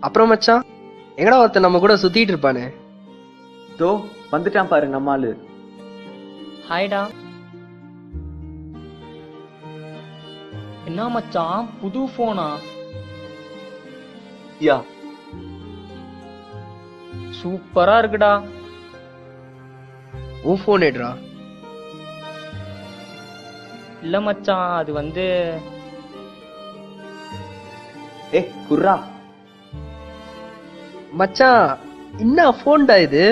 அப்புறம் மச்சான், எங்கடா ஒருத்தன் நம்ம கூட சுத்திட்டு இருப்பானே? தோ வந்துட்டான் பாரு நம்ம ஆளு. ஹாய்டா. என்ன மச்சான் புது போனா? யா சூப்பரா இருக்குடா. உன் போன் எடுறா. இல்ல மச்சான், அது வந்து குர்ரா. மச்சான் என்ன போன்டா இது?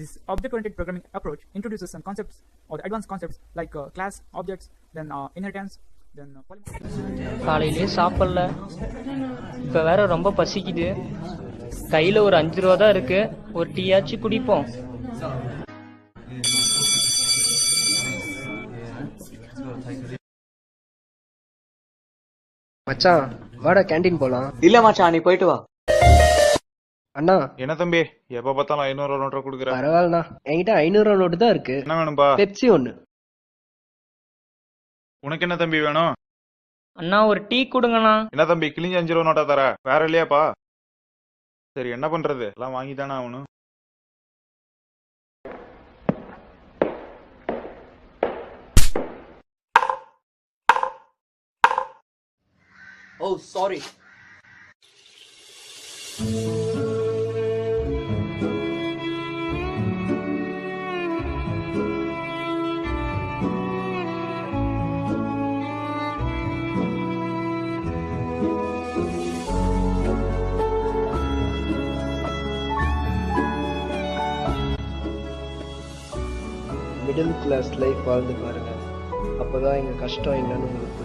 This object-oriented programming approach introduces some concepts or advanced concepts like class, objects, then inheritance, then polymorphism. காலையிலே சாப்பிடல, இப்ப வேற ரொம்ப பசிக்குது. கையில ஒரு 5 ரூபா தான் இருக்கு. ஒரு டீயாச்சு குடிப்போம். மச்சான் வாடா கேண்டீன் போலாம். இல்ல மச்சான், நீ போயிட்டு வா. அண்ணா என்ன தம்பி எப்ப பார்த்தாலும் 500 நோட்டை கொடுக்குற? பரவாயில்லண்ணா, என்கிட்ட 500 ரூபா நோட்டு தான் இருக்கு. என்ன வேணும்பா? பெப்சி ஒன்னு. உனக்கு என்ன தம்பி வேணும்? அண்ணா ஒரு டீ கொடுங்கண்ணா. என்ன தம்பி கிழிஞ்ச 5 ரூபா நோட்டா தர? வேற இல்லையாப்பா? சரி என்ன பண்றது, எல்லாம் வாங்கி தானே ஆகணும். ஓ சாரி. மிடில் கிளாஸ் லைஃப் வாழ்ந்து பாருங்க, அப்பதான் எங்க கஷ்டம் என்னன்னு உங்களுக்கு